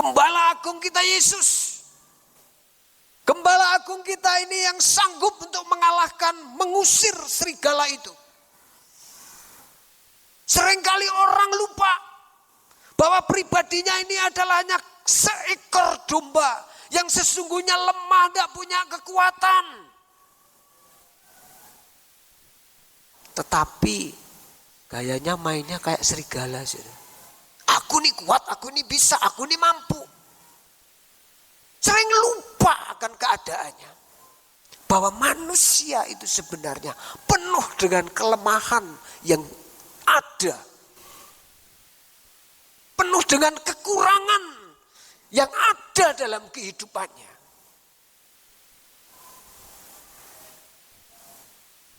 Gembala agung kita Yesus. Gembala agung kita ini yang sanggup untuk mengalahkan, mengusir serigala itu. Seringkali orang lupa bahwa pribadinya ini adalah hanya seekor domba yang sesungguhnya lemah, tidak punya kekuatan. Tetapi gayanya mainnya kayak serigala. Aku nih kuat, aku nih bisa, aku nih mampu. Sering lupa akan keadaannya. Bahwa manusia itu sebenarnya penuh dengan kelemahan yang ada. Penuh dengan kekurangan yang ada dalam kehidupannya.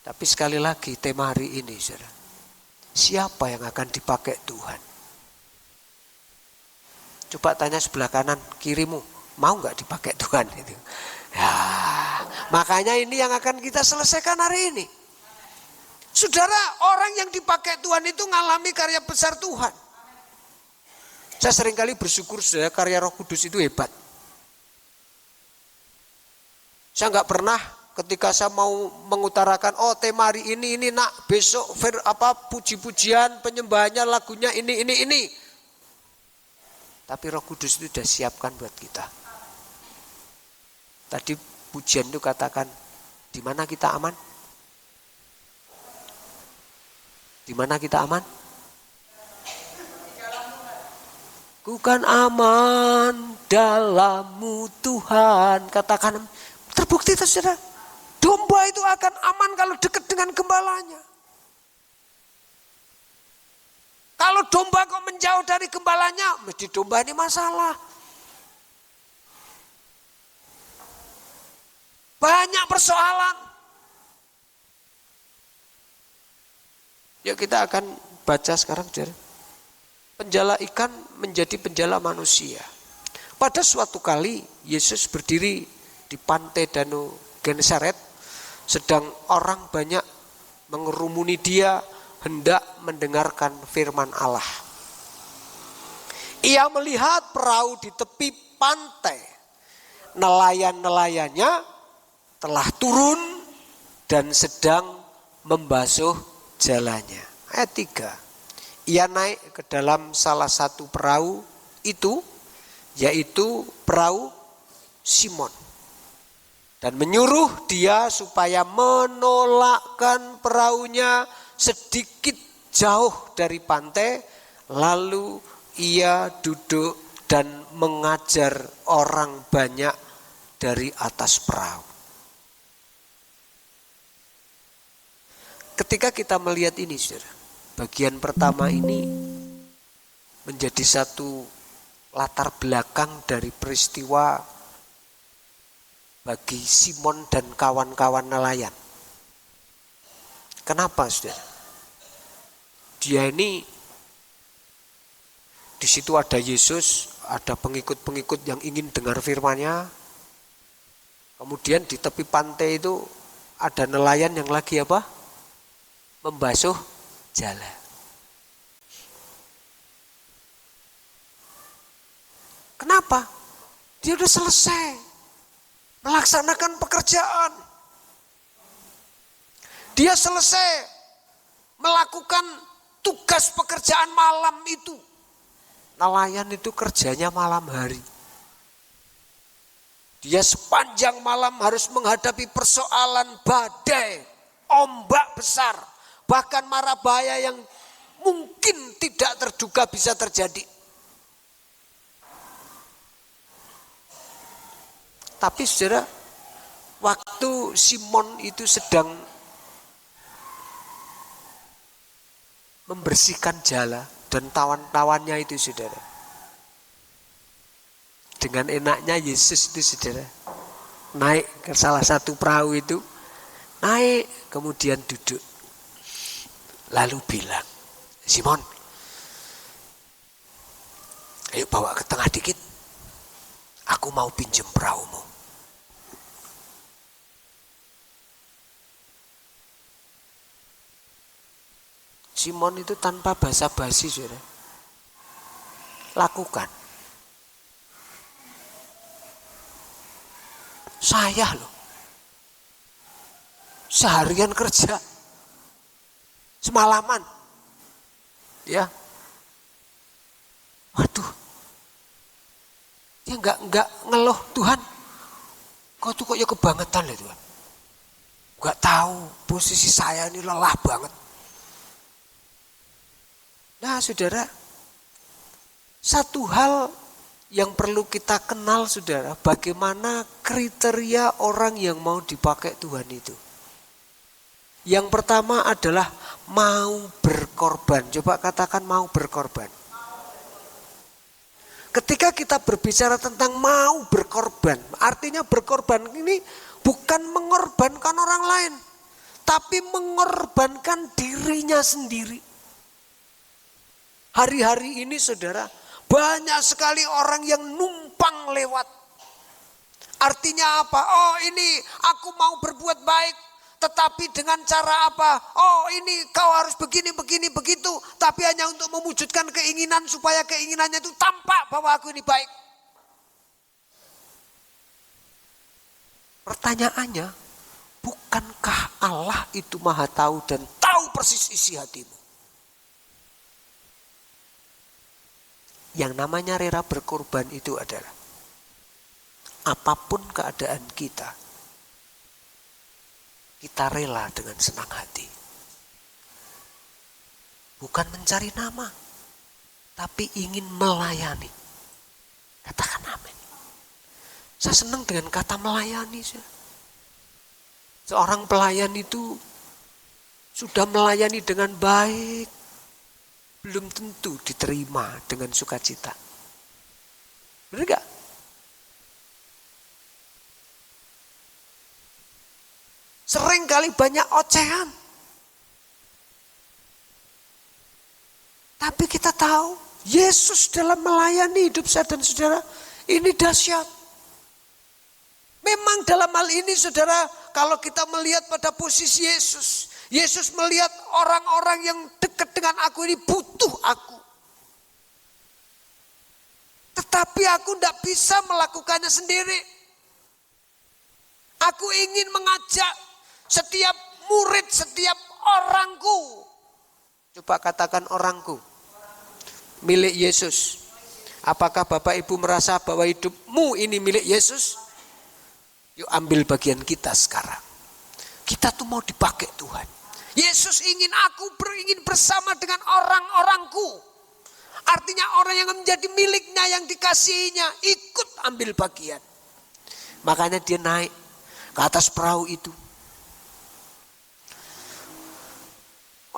Tapi sekali lagi tema hari ini, saudara, siapa yang akan dipakai Tuhan? Coba tanya sebelah kanan kirimu, mau nggak dipakai Tuhan itu? Ya, makanya ini yang akan kita selesaikan hari ini. Saudara, orang yang dipakai Tuhan itu ngalami karya besar Tuhan. Saya seringkali bersyukur saudara, karya Roh Kudus itu hebat. Saya nggak pernah ketika saya mau mengutarakan, oh tema hari ini nak, besok puji-pujian, penyembahannya lagunya ini. Tapi Roh Kudus itu sudah siapkan buat kita. Tadi pujian itu katakan, di mana kita aman? Di mana kita aman? Ku kan aman dalam-Mu Tuhan. Katakan, terbukti saudara. Domba itu akan aman kalau dekat dengan gembalanya. Kalau domba kok menjauh dari gembalanya, mesti domba ini masalah. Banyak persoalan. Ya kita akan baca sekarang, saudara. Penjala ikan menjadi penjala manusia. Pada suatu kali Yesus berdiri di pantai Danau Genesaret, sedang orang banyak mengerumuni dia hendak mendengarkan firman Allah. Ia melihat perahu di tepi pantai. Nelayan-nelayannya telah turun dan sedang membasuh jalannya. Ayat 3. Ia naik ke dalam salah satu perahu itu, yaitu perahu Simon. Dan menyuruh dia supaya menolakkan perahunya sedikit jauh dari pantai. Lalu ia duduk dan mengajar orang banyak dari atas perahu. Ketika kita melihat ini, saudara, bagian pertama ini menjadi satu latar belakang dari peristiwa bagi Simon dan kawan-kawan nelayan. Kenapa, saudara? Dia ini, di situ ada Yesus, ada pengikut-pengikut yang ingin dengar firman-Nya. Kemudian di tepi pantai itu ada nelayan yang lagi apa? Membasuh jalan. Kenapa? Dia udah selesai melaksanakan pekerjaan. Dia selesai melakukan tugas pekerjaan malam itu. Nelayan itu kerjanya malam hari. Dia sepanjang malam harus menghadapi persoalan badai, ombak besar, bahkan mara bahaya yang mungkin tidak terduga bisa terjadi. Tapi saudara, waktu Simon itu sedang membersihkan jala dan tawan-tawannya itu, saudara, dengan enaknya Yesus itu, saudara, naik ke salah satu perahu itu, naik kemudian duduk, lalu bilang, Simon, ayo bawa ke tengah dikit, aku mau pinjam perahumu. Simon itu tanpa basa-basi, saudara, lakukan. Saya loh. Seharian kerja. Semalaman. Ya. Waduh. Dia enggak ngeluh, Tuhan. Kau tuh kok ya kebangetan lah Tuhan. Enggak tahu posisi saya ini lelah banget. Nah, Saudara, satu hal yang perlu kita kenal, Saudara, bagaimana kriteria orang yang mau dipakai Tuhan itu. Yang pertama adalah mau berkorban. Coba katakan mau berkorban. Ketika kita berbicara tentang mau berkorban, artinya berkorban ini bukan mengorbankan orang lain, tapi mengorbankan dirinya sendiri. Hari-hari ini Saudara, banyak sekali orang yang numpang lewat. Artinya apa? Oh ini aku mau berbuat baik, tetapi dengan cara apa? Oh ini kau harus begini, begitu. Tapi hanya untuk mewujudkan keinginan supaya keinginannya itu tampak bahwa aku ini baik. Pertanyaannya, bukankah Allah itu maha tahu dan tahu persis isi hatimu? Yang namanya rela berkorban itu adalah apapun keadaan kita rela dengan senang hati. Bukan mencari nama, tapi ingin melayani. Katakan amin. Saya senang dengan kata melayani. Seorang pelayan itu sudah melayani dengan baik, belum tentu diterima dengan sukacita. Benar gak? Sering kali banyak ocehan. Tapi kita tahu, Yesus dalam melayani hidup saya dan saudara, ini dahsyat. Memang dalam hal ini saudara, kalau kita melihat pada posisi Yesus, Yesus melihat orang-orang yang dekat dengan aku ini butuh aku. Tetapi aku tidak bisa melakukannya sendiri. Aku ingin mengajak setiap murid, setiap orangku. Coba katakan orangku. Milik Yesus. Apakah Bapak Ibu merasa bahwa hidupmu ini milik Yesus? Yuk ambil bagian kita sekarang. Kita tuh mau dipakai Tuhan. Yesus ingin ingin bersama dengan orang-orangku. Artinya orang yang menjadi miliknya, yang dikasihinya, ikut ambil bagian. Makanya dia naik ke atas perahu itu.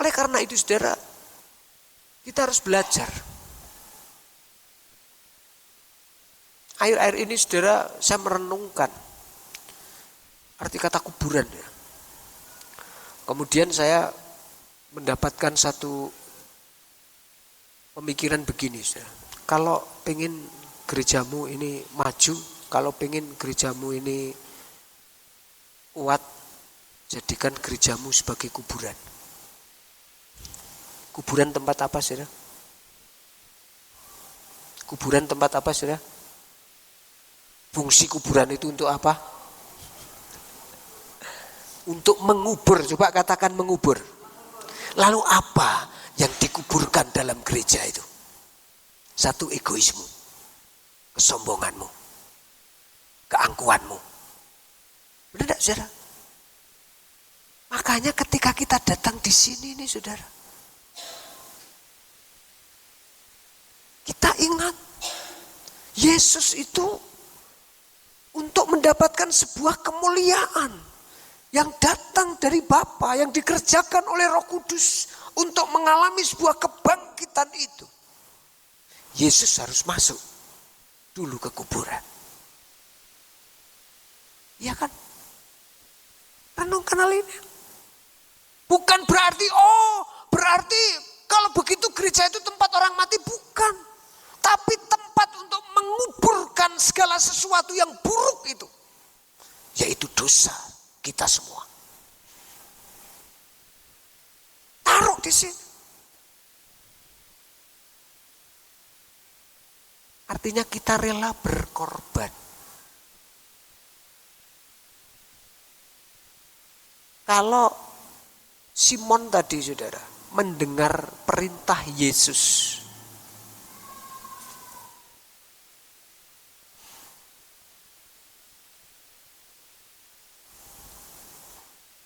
Oleh karena itu saudara, kita harus belajar. Akhir-akhir ini saudara, saya merenungkan arti kata kuburan ya. Kemudian saya mendapatkan satu pemikiran begini, saudara. Kalau pengen gerejamu ini maju, kalau pengen gerejamu ini kuat, jadikan gerejamu sebagai kuburan. Kuburan tempat apa, saudara? Kuburan tempat apa, saudara? Fungsi kuburan itu untuk apa? Untuk mengubur, coba katakan mengubur. Lalu apa yang dikuburkan dalam gereja itu? Satu, egoismu, kesombonganmu, keangkuhanmu. Benar tidak, saudara? Makanya ketika kita datang di sini nih, saudara, kita ingat Yesus itu untuk mendapatkan sebuah kemuliaan yang datang dari Bapa, yang dikerjakan oleh Roh Kudus untuk mengalami sebuah kebangkitan itu. Yesus harus masuk dulu ke kuburan. Iya kan? Renungkan hal ini. Bukan berarti kalau begitu gereja itu tempat orang mati, bukan. Tapi tempat untuk menguburkan segala sesuatu yang buruk itu. Yaitu dosa kita semua. Taruh di sini. Artinya kita rela berkorban. Kalau Simon tadi saudara mendengar perintah Yesus,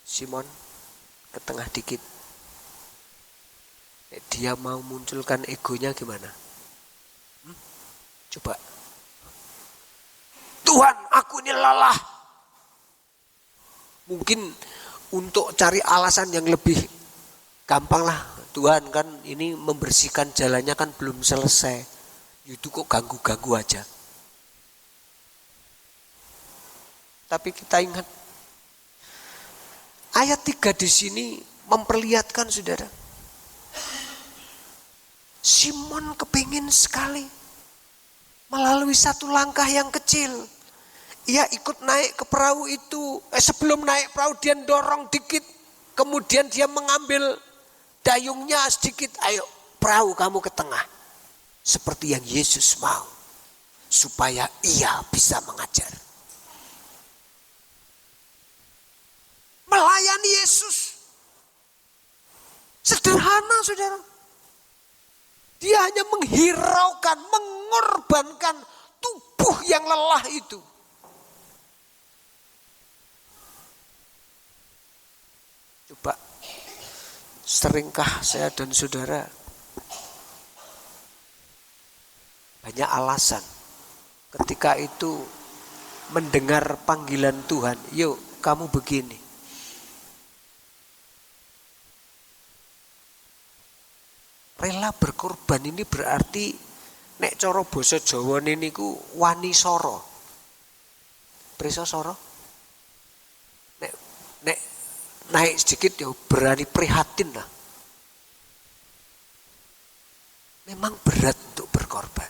Simon ke tengah dikit, dia mau munculkan egonya gimana? Coba, Tuhan aku ini lelah. Mungkin untuk cari alasan yang lebih gampang lah, Tuhan kan ini membersihkan jalannya kan belum selesai, itu kok ganggu-ganggu aja. Tapi kita ingat ayat 3 di sini memperlihatkan saudara, Simon kepingin sekali melalui satu langkah yang kecil. Ia ikut naik ke perahu itu. Sebelum naik perahu dia dorong dikit. Kemudian dia mengambil dayungnya sedikit. Ayo perahu kamu ke tengah. Seperti yang Yesus mau. Supaya ia bisa mengajar. Melayani Yesus. Sederhana saudara. Dia hanya menghiraukan, mengorbankan tubuh yang lelah itu. Coba, seringkah saya dan saudara banyak alasan ketika itu mendengar panggilan Tuhan, yuk kamu begini. Rela berkorban ini berarti nek cara basa Jawa niku wani soro. Prisa soro? Nek naik sedikit ya berani prihatin lah. Memang berat untuk berkorban.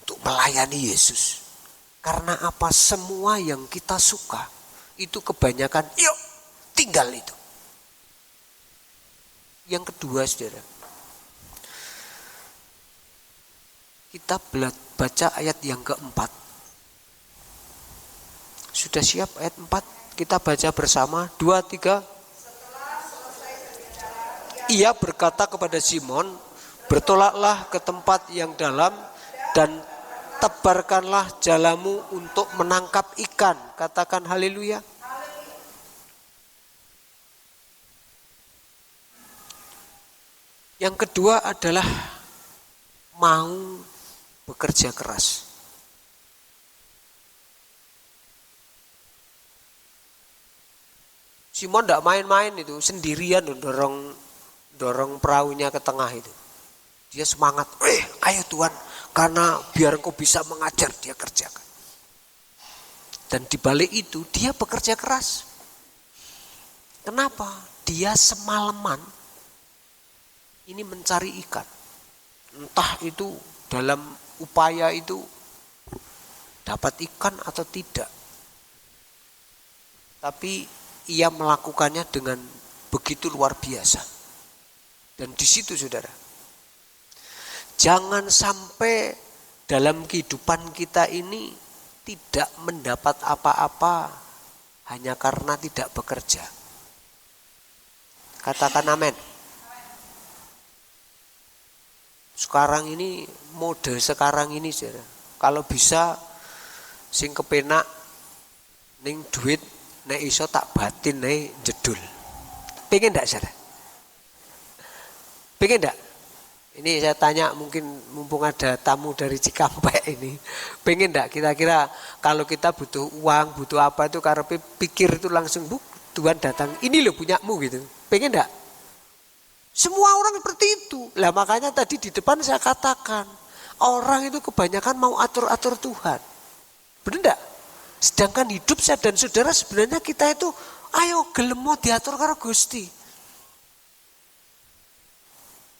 Untuk melayani Yesus. Karena apa? Semua yang kita suka itu kebanyakan yuk tinggal itu. Yang kedua saudara, kita baca ayat yang keempat. Sudah siap ayat 4? Kita baca bersama, 2, 3. Ia berkata kepada Simon, bertolaklah ke tempat yang dalam dan tebarkanlah jalamu untuk menangkap ikan. Katakan haleluya. Yang kedua adalah mau bekerja keras. Simon tidak main-main itu, sendirian dorong perahunya ke tengah itu. Dia semangat, ayo Tuhan, karena biar engkau bisa mengajar, dia kerjakan. Dan di balik itu dia bekerja keras. Kenapa? Dia semalaman ini mencari ikan. Entah itu dalam upaya itu dapat ikan atau tidak. Tapi ia melakukannya dengan begitu luar biasa. Dan di situ saudara, jangan sampai dalam kehidupan kita ini tidak mendapat apa-apa hanya karena tidak bekerja. Katakan amin. Sekarang ini, mode sekarang ini saudara, kalau bisa sing kepenak ning duit nek iso tak batin nek jedul. Pengen enggak saudara? Pengen enggak? Ini saya tanya mungkin mumpung ada tamu dari Cikampek ini. Pengen enggak kira-kira kalau kita butuh uang, butuh apa itu karepe pikir itu langsung Tuhan datang, ini loh punyamu gitu. Pengen enggak? Semua orang seperti itu. Lah makanya tadi di depan saya katakan, orang itu kebanyakan mau atur-atur Tuhan. Benar enggak? Sedangkan hidup saya dan saudara sebenarnya kita itu ayo gelem mau diatur karo Gusti.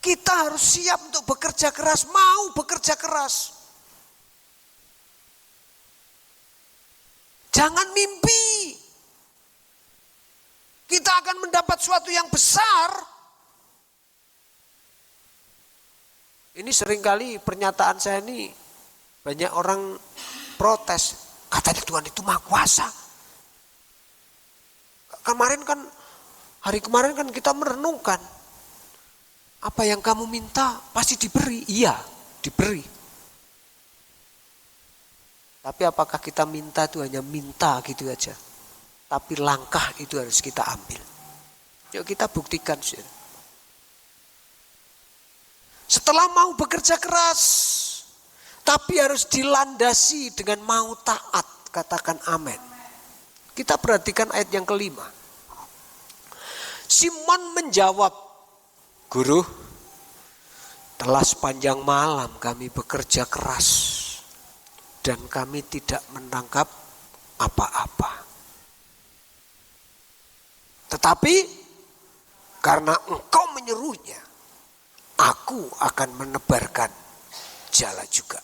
Kita harus siap untuk bekerja keras, mau bekerja keras. Jangan mimpi. Kita akan mendapat sesuatu yang besar. Ini seringkali pernyataan saya ini banyak orang protes. Katanya Tuhan itu maha kuasa. Hari kemarin kan kita merenungkan. Apa yang kamu minta pasti diberi. Iya, diberi. Tapi apakah kita minta itu hanya minta gitu aja? Tapi langkah itu harus kita ambil. Yuk kita buktikan. Setelah mau bekerja keras, tapi harus dilandasi dengan mau taat. Katakan amin. Kita perhatikan ayat yang kelima. Simon menjawab, Guru, telah sepanjang malam kami bekerja keras dan kami tidak menangkap apa-apa. Tetapi karena engkau menyuruhnya, aku akan menebarkan jala juga.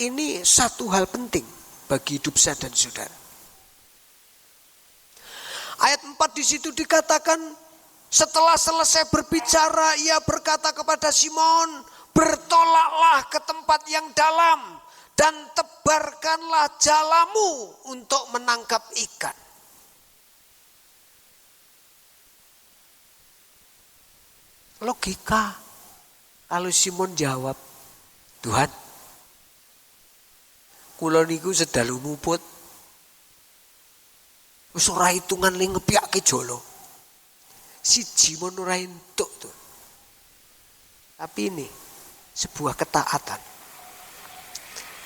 Ini satu hal penting bagi hidup saya dan saudara. Ayat 4 di situ dikatakan, setelah selesai berbicara, ia berkata kepada Simon, bertolaklah ke tempat yang dalam dan tebarkanlah jalamu untuk menangkap ikan. Logika, kalau Simon jawab, Tuhan, kula niku sedalu muput. Wis ora hitungan ning ngepyake jolo. Siji mon ora entuk tuh. Tapi ini sebuah ketaatan.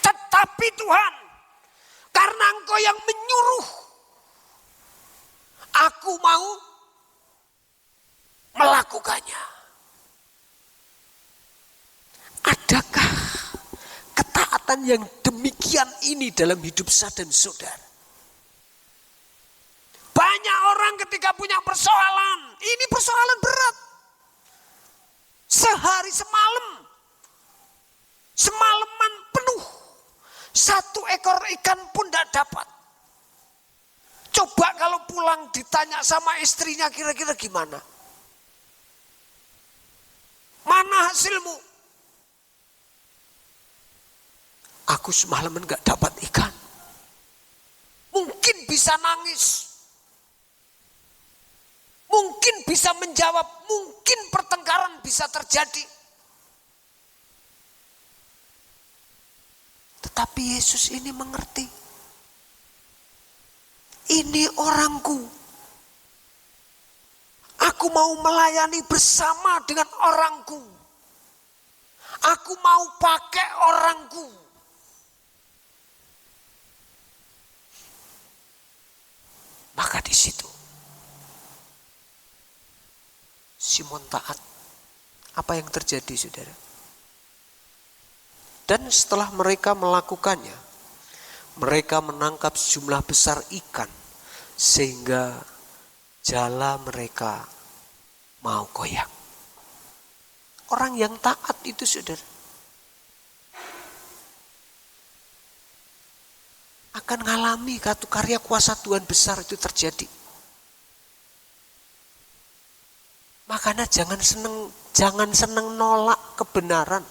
Tetapi Tuhan, karena Engkau yang menyuruh, aku mau melakukannya. Adakah ketaatan yang demikian ini dalam hidup saya dan saudara? Banyak orang ketika punya persoalan, ini persoalan berat. Sehari semalaman penuh, 1 ekor ikan pun tidak dapat. Coba kalau pulang ditanya sama istrinya kira-kira gimana? Mana hasilmu? Aku semalaman gak dapat ikan. Mungkin bisa nangis. Mungkin bisa menjawab, mungkin pertengkaran bisa terjadi. Tetapi Yesus ini mengerti. Ini orangku. Aku mau melayani bersama dengan orangku. Aku mau pakai orangku. Maka di situ Simon taat. Apa yang terjadi, saudara? Dan setelah mereka melakukannya, mereka menangkap sejumlah besar ikan sehingga jala mereka mau goyang. Orang yang taat itu, saudara, akan mengalami karya kuasa Tuhan besar itu terjadi. Makanya jangan seneng nolak kebenaran.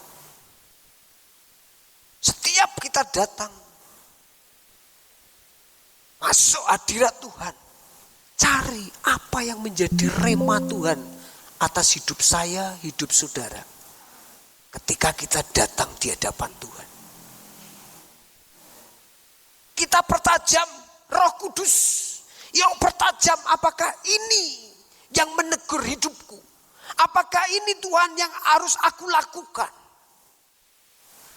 Setiap kita datang masuk hadirat Tuhan, cari apa yang menjadi rema Tuhan atas hidup saya, hidup saudara. Ketika kita datang di hadapan Tuhan, kita pertajam Roh Kudus. Yang pertajam, apakah ini yang menegur hidupku? Apakah ini Tuhan yang harus aku lakukan?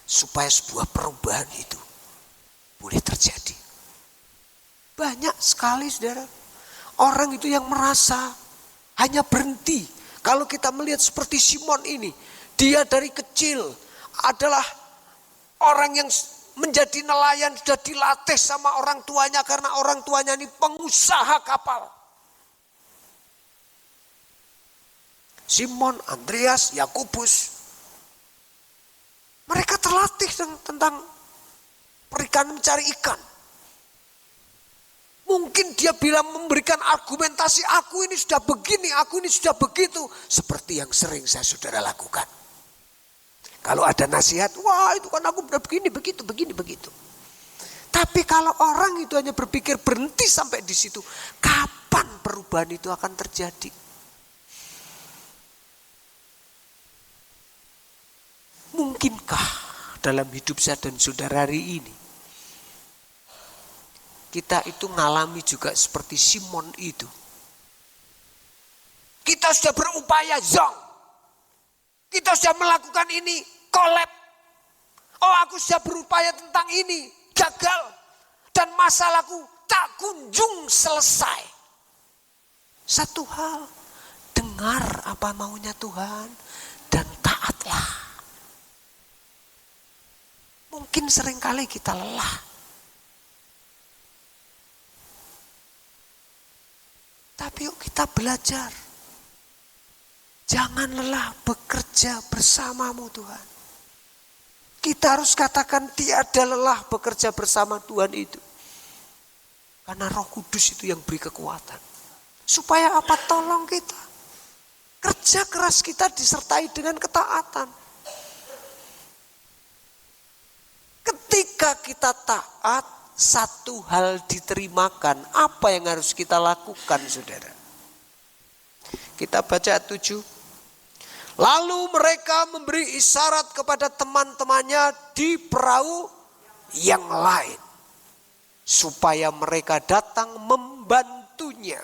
Supaya sebuah perubahan itu boleh terjadi. Banyak sekali, saudara, orang itu yang merasa hanya berhenti. Kalau kita melihat seperti Simon ini, dia dari kecil adalah orang yang menjadi nelayan, sudah dilatih sama orang tuanya karena orang tuanya ini pengusaha kapal. Simon, Andreas, Yakobus, mereka terlatih tentang perikanan, mencari ikan. Mungkin dia bilang memberikan argumentasi, aku ini sudah begini, aku ini sudah begitu. Seperti yang sering saya saudara lakukan. Kalau ada nasihat, wah itu kan aku udah begini, begitu. Tapi kalau orang itu hanya berpikir berhenti sampai di situ, kapan perubahan itu akan terjadi? Mungkinkah dalam hidup saya dan saudara hari ini kita itu ngalami juga seperti Simon itu? Kita sudah berupaya zong. Kita sudah melakukan ini, collab. Oh, aku sudah berupaya tentang ini, gagal. Dan masalahku tak kunjung selesai. Satu hal, dengar apa maunya Tuhan dan taatlah. Mungkin seringkali kita lelah. Tapi yuk kita belajar. Jangan lelah bekerja bersamamu Tuhan. Kita harus katakan tiada lelah bekerja bersama Tuhan itu. Karena Roh Kudus itu yang beri kekuatan. Supaya apa? Tolong kita. Kerja keras kita disertai dengan ketaatan. Ketika kita taat, satu hal diterimakan. Apa yang harus kita lakukan, saudara? Kita baca 7. Lalu mereka memberi isyarat kepada teman-temannya di perahu yang lain. Supaya mereka datang membantunya.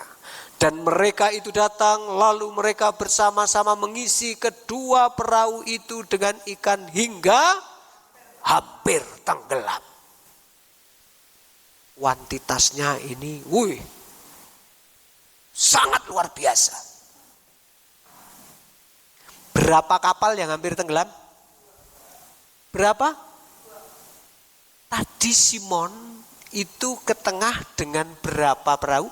Dan mereka itu datang, lalu mereka bersama-sama mengisi kedua perahu itu dengan ikan hingga hampir tenggelam. Kuantitasnya ini, sangat luar biasa. Berapa kapal yang hampir tenggelam? Berapa? Tadi Simon itu ke tengah dengan berapa perahu?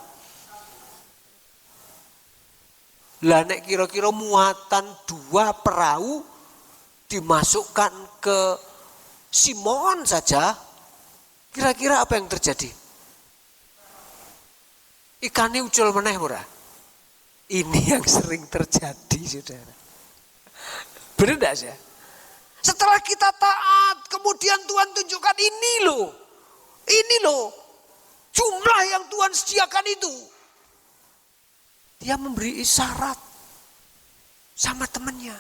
Lah nek kira-kira muatan 2 perahu dimasukkan ke Simon saja, kira-kira apa yang terjadi? Ikannya ucul meneh ora? Ini yang sering terjadi, saudara. Benar enggak sih? Setelah kita taat, kemudian Tuhan tunjukkan ini loh jumlah yang Tuhan sediakan itu. Dia memberi isyarat sama temannya.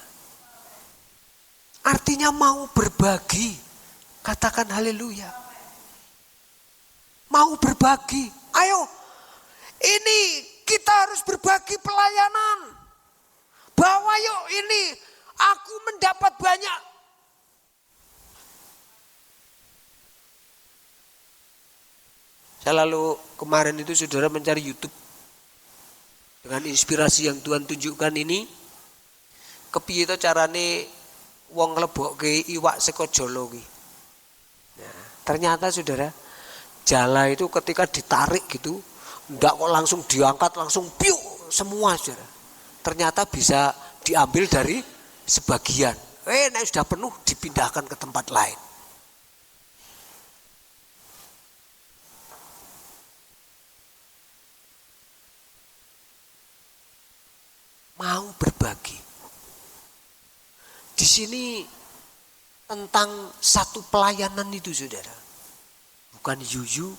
Artinya mau berbagi. Katakan haleluya. Mau berbagi. Ayo, ini kita harus berbagi pelayanan. Bawa yuk ini. Aku mendapat banyak. Saya lalu kemarin itu saudara mencari YouTube. Dengan inspirasi yang Tuhan tunjukkan ini. Kepiye to carane wong nglebokke iwak saka jala kuwi. Nah, ternyata saudara, jala itu ketika ditarik gitu, enggak kok langsung diangkat langsung piu semua saudara. Ternyata bisa diambil dari sebagian, nek sudah penuh dipindahkan ke tempat lain. Mau berbagi. Di sini tentang satu pelayanan itu, saudara. Bukan yuyu,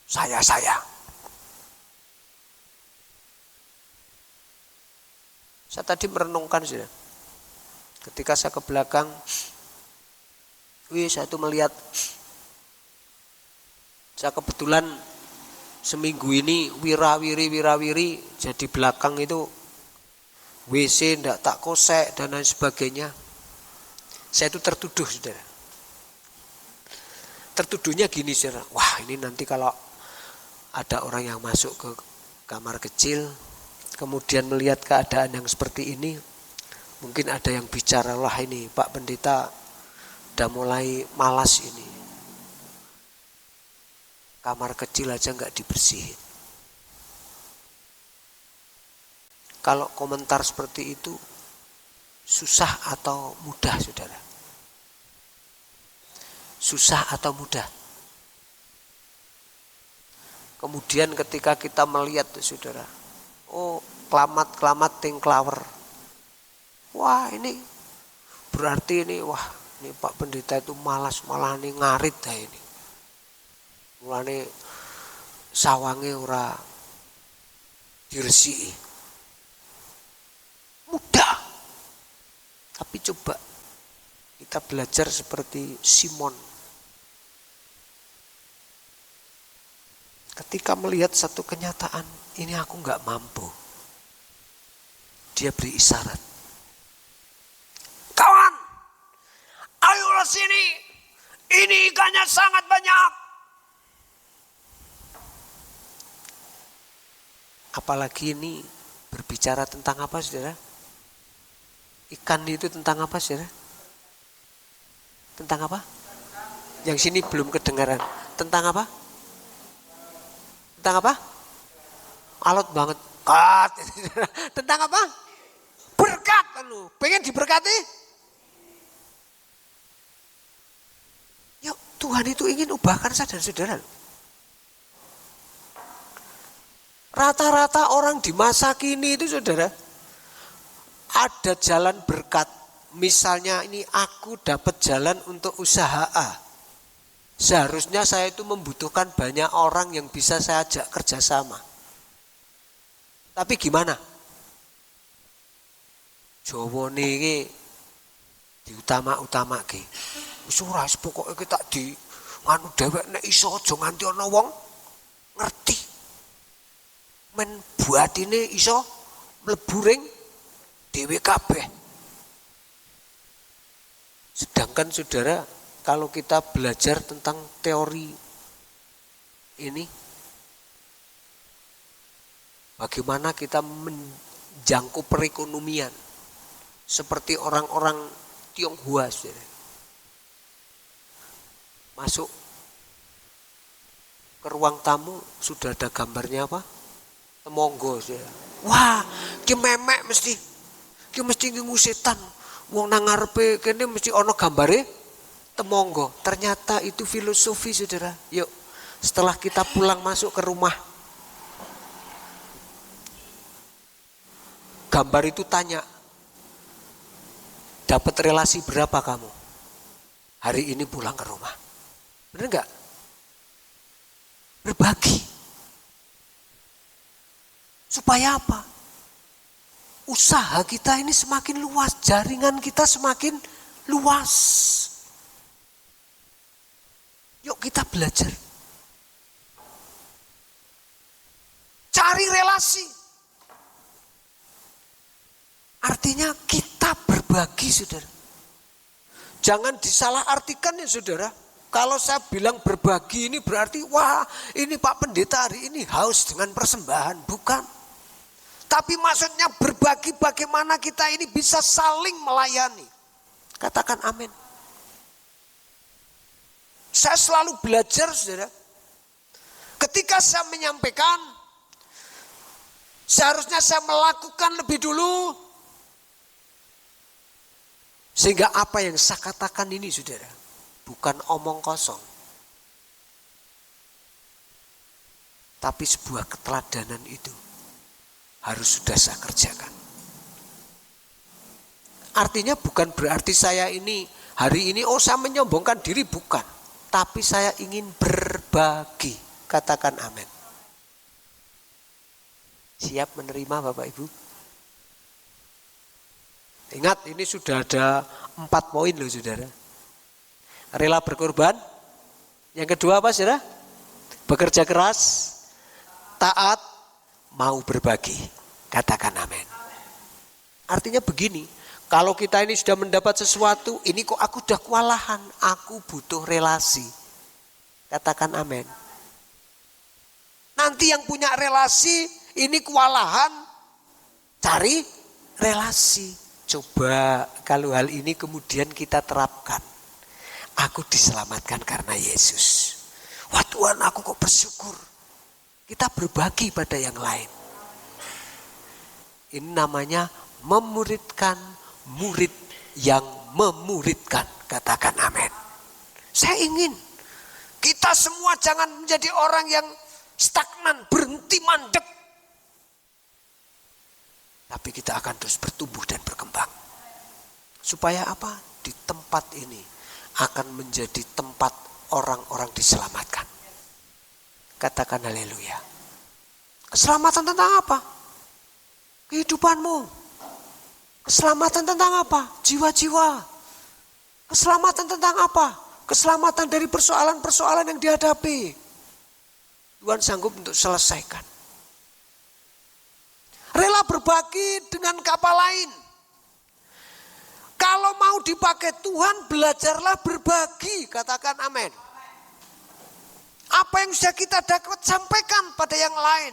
saya. Saya tadi merenungkan, saudara. Ketika saya ke belakang, saya tuh melihat, saya kebetulan seminggu ini wirawiri, jadi belakang itu WC ndak tak kosek dan lain sebagainya. Saya itu tertuduh, saudara. Tertuduhnya gini, saudara. Wah, ini nanti kalau ada orang yang masuk ke kamar kecil, kemudian melihat keadaan yang seperti ini, mungkin ada yang bicara, lah ini Pak Pendeta udah mulai malas ini. Kamar kecil aja nggak dibersihin. Kalau komentar seperti itu susah atau mudah, saudara? Susah atau mudah? Kemudian ketika kita melihat, saudara, oh kelamat tingklawer. Wah ini berarti ini Pak Pendeta itu malas, malah ini ngarit dah ini. Mulane sawange ora diresiki. Mudah. Tapi coba kita belajar seperti Simon. Ketika melihat satu kenyataan, ini aku nggak mampu. Dia beri isyarat. Kawan, ayolah sini. Ini ikannya sangat banyak. Apalagi ini berbicara tentang apa, saudara? Ikan itu tentang apa, saudara? Tentang apa? Yang sini belum kedengaran. Tentang apa? Tentang apa? Alot banget. Tentang apa? Berkat. Pengen diberkati? Yuk, Tuhan itu ingin ubahkan saya dan saudara. Rata-rata orang di masa kini itu, saudara, ada jalan berkat. Misalnya ini aku dapat jalan untuk usaha A. Seharusnya saya itu membutuhkan banyak orang yang bisa saya ajak kerjasama. Tapi gimana? Jawa niki diutama-utamake. Wis ora pokoke kita di anu dhewek nek iso aja nganti ana wong ngerti. Men buatine iso mlebu ring dhewe kabeh. Sedangkan saudara, kalau kita belajar tentang teori ini, bagaimana kita menjangkau perekonomian seperti orang-orang Tionghoa, saudara. Masuk ke ruang tamu sudah ada gambarnya apa? Temonggo, saudara. Wah, ki memek mesti. Ki mesti ngingu setan. Wong nang ngarepe kene mesti ana gambare temonggo. Ternyata itu filosofi, saudara. Yuk, setelah kita pulang masuk ke rumah, gambar itu tanya, dapat relasi berapa kamu hari ini pulang ke rumah? Benar enggak? Berbagi. Supaya apa? Usaha kita ini semakin luas, jaringan kita semakin luas. Yuk kita belajar. Cari relasi. Artinya kita berbagi, saudara. Jangan disalah artikan ya, saudara. Kalau saya bilang berbagi ini berarti, wah ini Pak Pendeta hari ini haus dengan persembahan. Bukan. Tapi maksudnya berbagi bagaimana kita ini bisa saling melayani. Katakan amin. Saya selalu belajar, saudara. Ketika saya menyampaikan, seharusnya saya melakukan lebih dulu. Sehingga apa yang saya katakan ini, saudara, bukan omong kosong. Tapi sebuah keteladanan itu harus sudah saya kerjakan. Artinya bukan berarti saya ini hari ini saya menyombongkan diri, bukan. Tapi saya ingin berbagi. Katakan amin. Siap menerima Bapak Ibu? Ingat, ini sudah ada 4 poin loh, saudara. Rela berkorban. Yang kedua apa, saudara? Bekerja keras, taat, mau berbagi. Katakan amin. Artinya begini, kalau kita ini sudah mendapat sesuatu, ini kok aku udah kewalahan, aku butuh relasi. Katakan amin. Nanti yang punya relasi, ini kewalahan, cari relasi. Coba kalau hal ini kemudian kita terapkan. Aku diselamatkan karena Yesus. Wah Tuhan, aku kok bersyukur. Kita berbagi pada yang lain. Ini namanya memuridkan murid yang memuridkan. Katakan amin. Saya ingin kita semua jangan menjadi orang yang stagnan, berhenti mandek. Tapi kita akan terus bertumbuh dan berkembang. Supaya apa? Di tempat ini akan menjadi tempat orang-orang diselamatkan. Katakan haleluya. Keselamatan tentang apa? Kehidupanmu. Keselamatan tentang apa? Jiwa-jiwa. Keselamatan tentang apa? Keselamatan dari persoalan-persoalan yang dihadapi. Tuhan sanggup untuk selesaikan. Rela berbagi dengan kapal lain. Kalau mau dipakai Tuhan, belajarlah berbagi. Katakan amin. Apa yang sudah kita dapat sampaikan pada yang lain.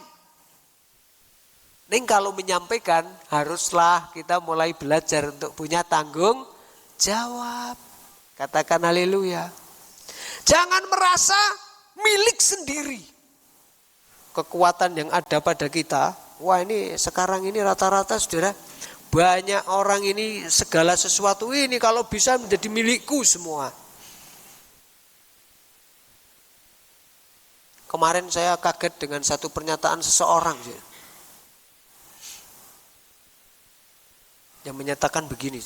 Ning kalau menyampaikan, haruslah kita mulai belajar untuk punya tanggung jawab. Katakan haleluya. Jangan merasa milik sendiri. Kekuatan yang ada pada kita, wah ini sekarang ini rata-rata saudara, banyak orang ini segala sesuatu ini kalau bisa menjadi milikku semua. Kemarin saya kaget dengan satu pernyataan seseorang yang menyatakan begini.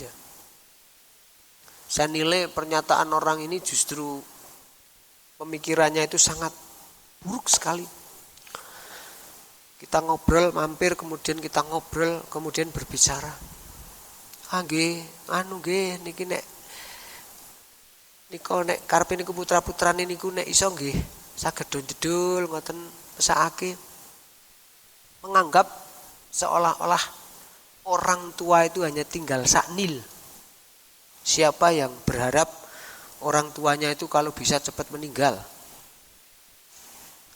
Saya nilai pernyataan orang ini justru pemikirannya itu sangat buruk sekali. Kita ngobrol, mampir, kemudian kita ngobrol, kemudian berbicara. Niki nek niku nek karepe niku putra-putrane niku nek iso nggih saged jedul ngoten pesakake. Menganggap seolah-olah orang tua itu hanya tinggal saknil. Siapa yang berharap orang tuanya itu kalau bisa cepat meninggal?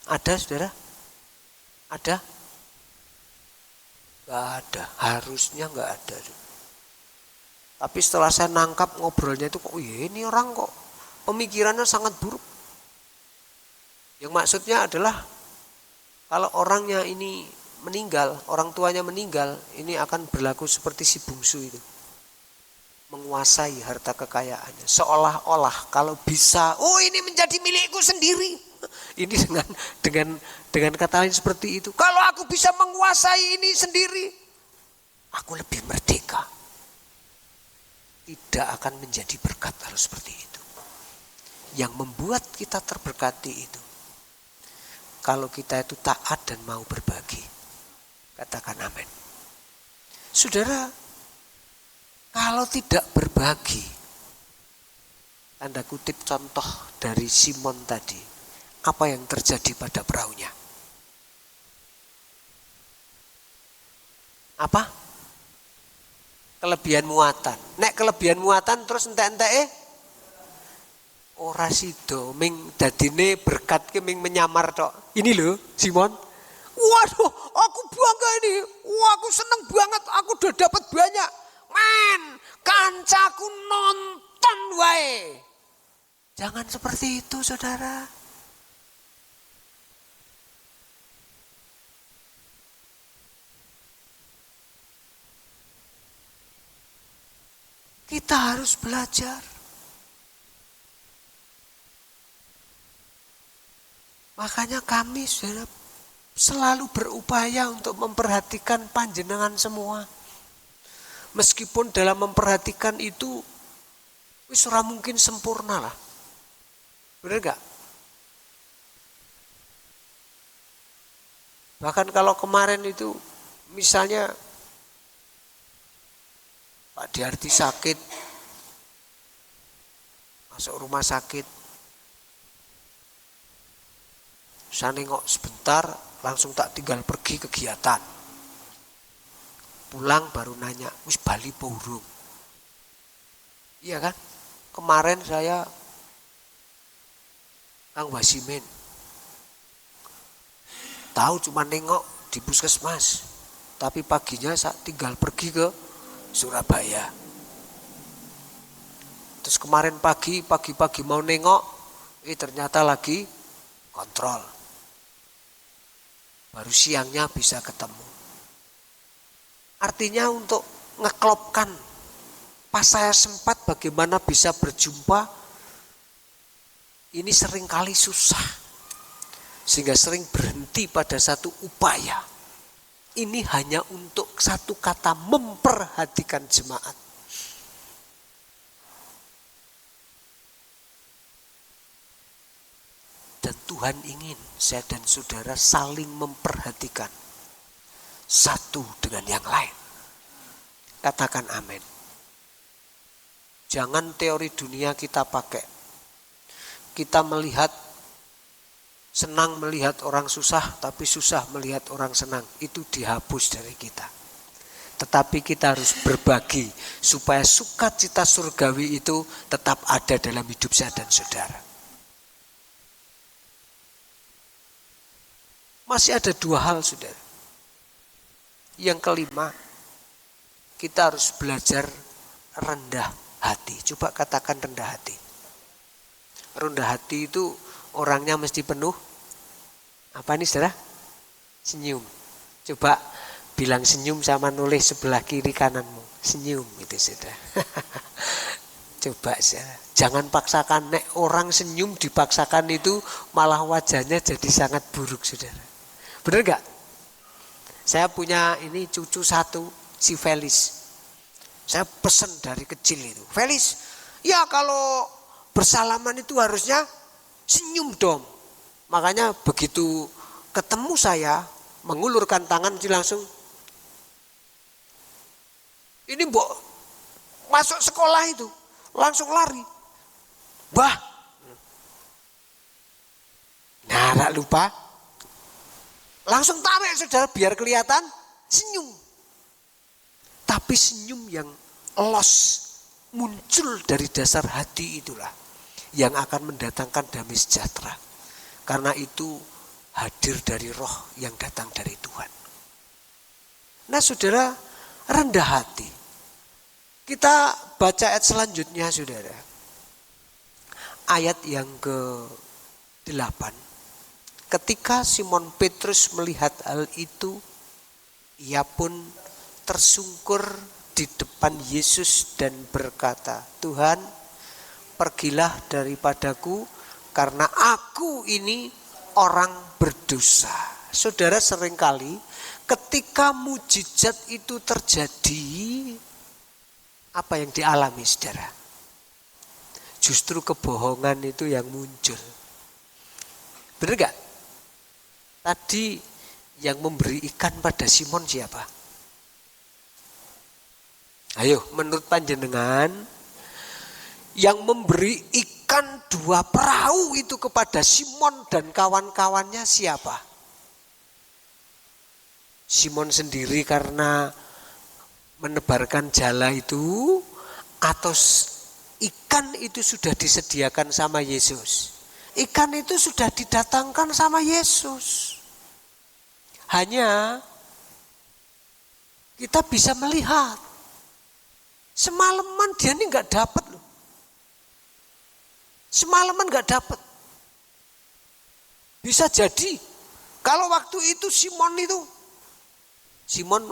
Ada saudara? Ada? Gak ada, harusnya gak ada. Tapi setelah saya nangkap ngobrolnya itu kok ini orang kok pemikirannya sangat buruk. Yang maksudnya adalah kalau orangnya ini meninggal, orang tuanya meninggal, ini akan berlaku seperti si bungsu itu. Menguasai harta kekayaannya. Seolah-olah kalau bisa, ini menjadi milikku sendiri. Ini dengan kata lain seperti itu. Kalau aku bisa menguasai ini sendiri, aku lebih merdeka. Tidak akan menjadi berkat harus seperti itu. Yang membuat kita terberkati itu, kalau kita itu taat dan mau berbagi. Katakan amin. Saudara, kalau tidak berbagi, tanda kutip contoh dari Simon tadi, apa yang terjadi pada perahunya? Apa? Kelebihan muatan. Nek kelebihan muatan terus entek-entek ora sida ming dadine berkat ki ming menyamar tok. Ini loh Simon. Waduh, aku bangga ini. Wah, aku seneng banget. Aku udah dapat banyak. Men, kancaku nonton wae. Jangan seperti itu, saudara. Kita harus belajar. Makanya kami saudara selalu berupaya untuk memperhatikan panjenengan semua. Meskipun dalam memperhatikan itu wis ora mungkin sempurna lah. Benar gak? Bahkan kalau kemarin itu misalnya Pak Diarti sakit, masuk rumah sakit, saya nengok sebentar, langsung tak tinggal pergi kegiatan. Pulang baru nanya, wis bali po urung? Iya kan? Kemarin saya Kang Wasimin, tahu cuma nengok di puskesmas, tapi paginya saya tinggal pergi ke Surabaya. Terus kemarin pagi mau nengok, ternyata lagi kontrol. Baru siangnya bisa ketemu. Artinya untuk ngeklopkan pas saya sempat bagaimana bisa berjumpa, ini seringkali susah. Sehingga sering berhenti pada satu upaya. Ini hanya untuk satu kata, memperhatikan jemaat. Dan Tuhan ingin saya dan saudara saling memperhatikan satu dengan yang lain. Katakan amin. Jangan teori dunia kita pakai. Kita senang melihat orang susah, tapi susah melihat orang senang. Itu dihapus dari kita. Tetapi kita harus berbagi supaya sukacita surgawi itu tetap ada dalam hidup saya dan saudara. Masih ada 2 hal, saudara. Yang kelima, kita harus belajar rendah hati. Coba katakan rendah hati. Rendah hati itu orangnya mesti penuh. Apa ini, saudara? Senyum. Coba bilang senyum sama nulis sebelah kiri kananmu. Senyum gitu, saudara. Coba saudara. Jangan paksakan. Nek orang senyum dipaksakan itu malah wajahnya jadi sangat buruk, saudara. Benar gak? Saya punya ini cucu 1, si Felis. Saya pesen dari kecil itu. Felis, ya kalau bersalaman itu harusnya senyum dong. Makanya begitu ketemu saya, mengulurkan tangan langsung. Ini mbok masuk sekolah itu langsung lari. Bah. Nah, tak lupa. Langsung tarik, saudara, biar kelihatan senyum. Tapi senyum yang los, muncul dari dasar hati itulah yang akan mendatangkan damai sejahtera. Karena itu hadir dari roh yang datang dari Tuhan. Nah, saudara, rendah hati. Kita baca ayat selanjutnya, saudara. Ayat yang ke-8. Ketika Simon Petrus melihat hal itu, ia pun tersungkur di depan Yesus dan berkata, Tuhan, pergilah daripadaku karena aku ini orang berdosa. Saudara, seringkali ketika mujizat itu terjadi, apa yang dialami, saudara? Justru kebohongan itu yang muncul. Benar gak? Tadi yang memberi ikan pada Simon siapa? Ayo, menurut panjenengan, yang memberi ikan 2 perahu itu kepada Simon dan kawan-kawannya siapa? Simon sendiri karena menebarkan jala itu, atau ikan itu sudah disediakan sama Yesus? Ikan itu sudah didatangkan sama Yesus. Hanya kita bisa melihat semalaman dia ini nggak dapat loh. Semalaman nggak dapat. Bisa jadi kalau waktu itu Simon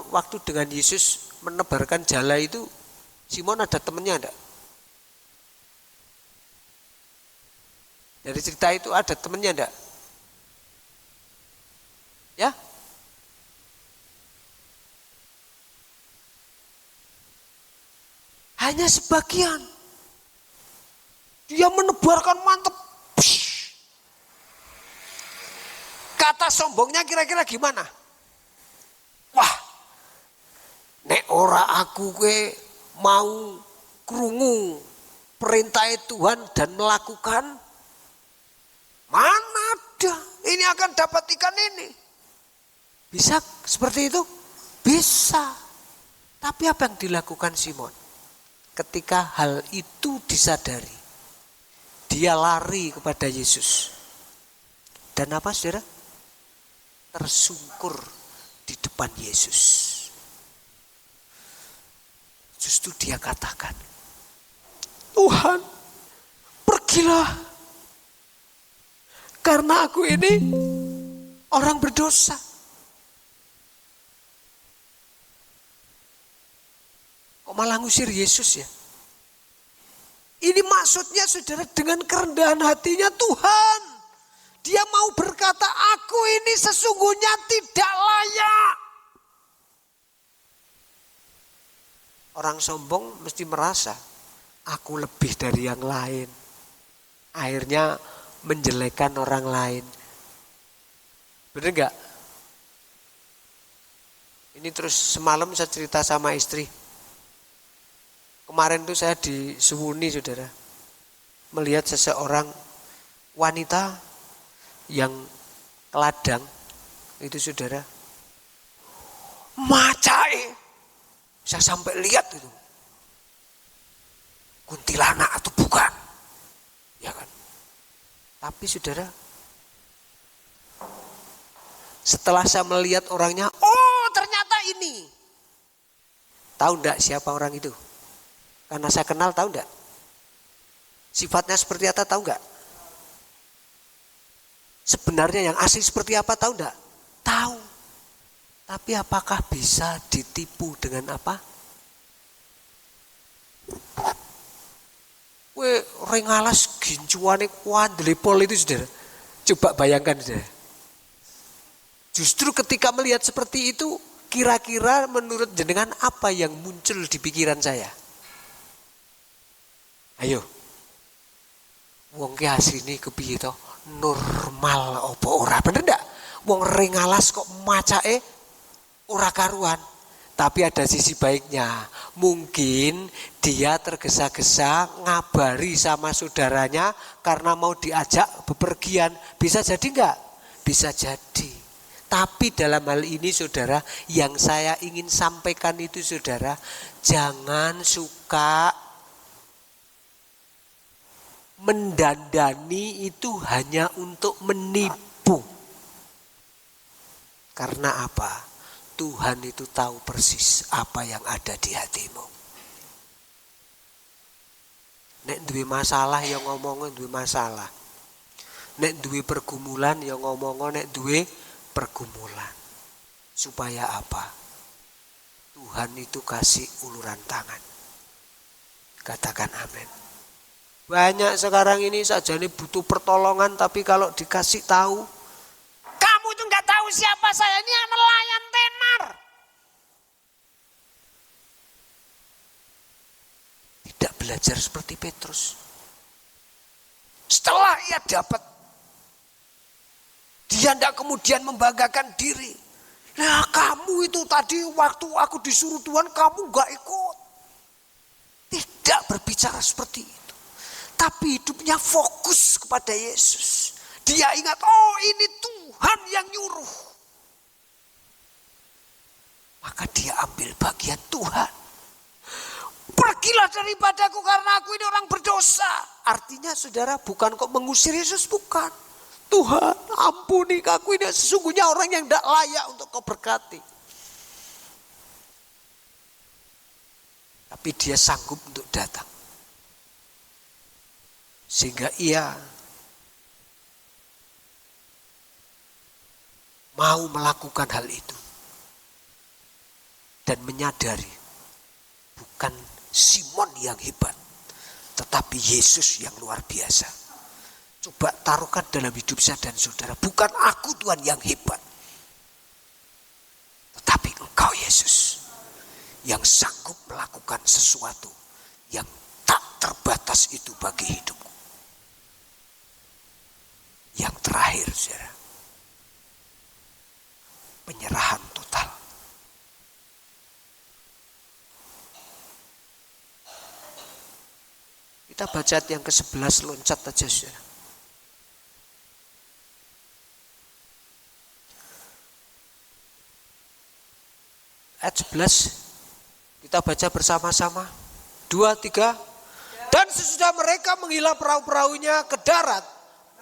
waktu dengan Yesus menebarkan jala itu, Simon ada temannya enggak? Dari cerita itu ada temannya enggak? Ya? Hanya sebagian. Dia menebarkan mantep. Kata sombongnya kira-kira gimana? Wah, nek ora aku ke mau krungu perintah Tuhan dan melakukan, mana ada ini akan dapat ikan ini. Bisa seperti itu? Bisa. Tapi apa yang dilakukan Simon? Ketika hal itu disadari, dia lari kepada Yesus. Dan apa, saudara? Tersungkur di depan Yesus. Justru dia katakan, Tuhan, pergilah. Karena aku ini orang berdosa. Kok malah ngusir Yesus ya? Ini maksudnya, saudara, dengan kerendahan hatinya Tuhan. Dia mau berkata, aku ini sesungguhnya tidak layak. Orang sombong mesti merasa, aku lebih dari yang lain. Akhirnya menjelekkan orang lain. Bener nggak? Ini terus semalam saya cerita sama istri. Kemarin tuh saya disuwuni saudara. Melihat seseorang wanita yang keladang itu saudara. Macae. Saya sampai lihat itu. Kuntilanak atau bukan. Ya kan. Tapi saudara, setelah saya melihat orangnya, oh ternyata ini. Tahu enggak siapa orang itu? Karena saya kenal, tahu enggak? Sifatnya seperti apa, tahu enggak? Sebenarnya yang asli seperti apa, tahu enggak? Tahu. Tapi apakah bisa ditipu dengan apa? Rengalas gincuane kuadripol itu saudara. Coba bayangkan saudara. Justru ketika melihat seperti itu, kira-kira menurut jenengan apa yang muncul di pikiran saya? Ayo. Wong ki asline kepiye to? Normal apa ora? Bener ndak? Wong rengalas kok macake ora karuan. Tapi ada sisi baiknya. Mungkin dia tergesa-gesa ngabari sama saudaranya karena mau diajak bepergian. Bisa jadi enggak? Bisa jadi. Tapi dalam hal ini saudara, yang saya ingin sampaikan itu saudara, jangan suka mendandani itu hanya untuk menipu. Karena apa? Tuhan itu tahu persis apa yang ada di hatimu. Nek duwe masalah ya ngomongin duwe masalah. Nek duwe pergumulan ya ngomongin nek duwe pergumulan. Supaya apa? Tuhan itu kasih uluran tangan. Katakan amin. Banyak sekarang ini sajane butuh pertolongan, tapi kalau dikasih tahu, kamu itu nggak tahu siapa saya, ini nelayan tenar. Tidak belajar seperti Petrus. Setelah ia dapat, dia tidak kemudian membanggakan diri. Nah kamu itu tadi waktu aku disuruh Tuhan kamu nggak ikut. Tidak berbicara seperti itu. Tapi hidupnya fokus kepada Yesus. Dia ingat, oh ini Tuhan yang nyuruh. Maka dia ambil bagian Tuhan. Pergilah daripadaku karena aku ini orang berdosa. Artinya saudara bukan kok mengusir Yesus, bukan. Tuhan ampuni aku ini sesungguhnya orang yang tidak layak untuk kau berkati. Tapi dia sanggup untuk datang. Sehingga ia mau melakukan hal itu. Dan menyadari bukan Simon yang hebat, tetapi Yesus yang luar biasa. Coba taruhkan dalam hidup saya dan saudara, bukan aku Tuhan yang hebat, tetapi Engkau Yesus yang sanggup melakukan sesuatu yang tak terbatas itu bagi hidupku. Yang terakhir saudara, penyerahan total. Kita baca yang ke-11, loncat aja saudara. Ayat 11 kita baca bersama-sama. 2, 3. Dan sesudah mereka menghila perahu-perahunya ke darat,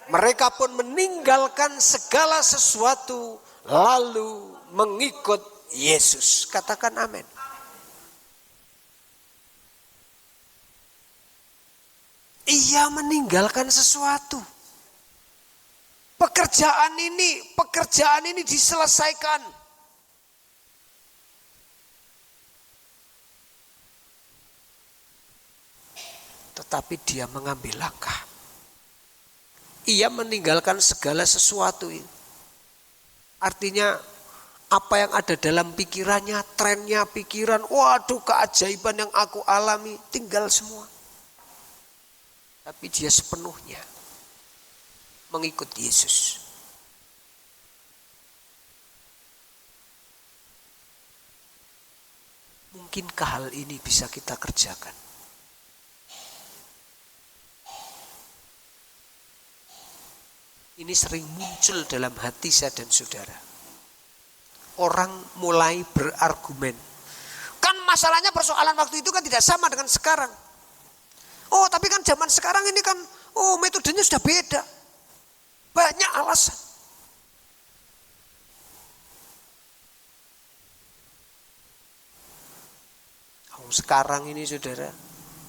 mereka pun meninggalkan segala sesuatu lalu mengikut Yesus. Katakan amin. Ia meninggalkan sesuatu. Pekerjaan ini diselesaikan. Tetapi dia mengambil langkah. Ia meninggalkan segala sesuatu ini. Artinya apa yang ada dalam pikirannya, trennya pikiran, waduh keajaiban yang aku alami, tinggal semua. Tapi dia sepenuhnya mengikut Yesus. Mungkinkah hal ini bisa kita kerjakan? Ini sering muncul dalam hati saya dan saudara. Orang mulai berargumen. Kan masalahnya persoalan waktu itu kan tidak sama dengan sekarang. Oh tapi kan zaman sekarang ini kan, metodenya sudah beda. Banyak alasan. Sekarang ini saudara,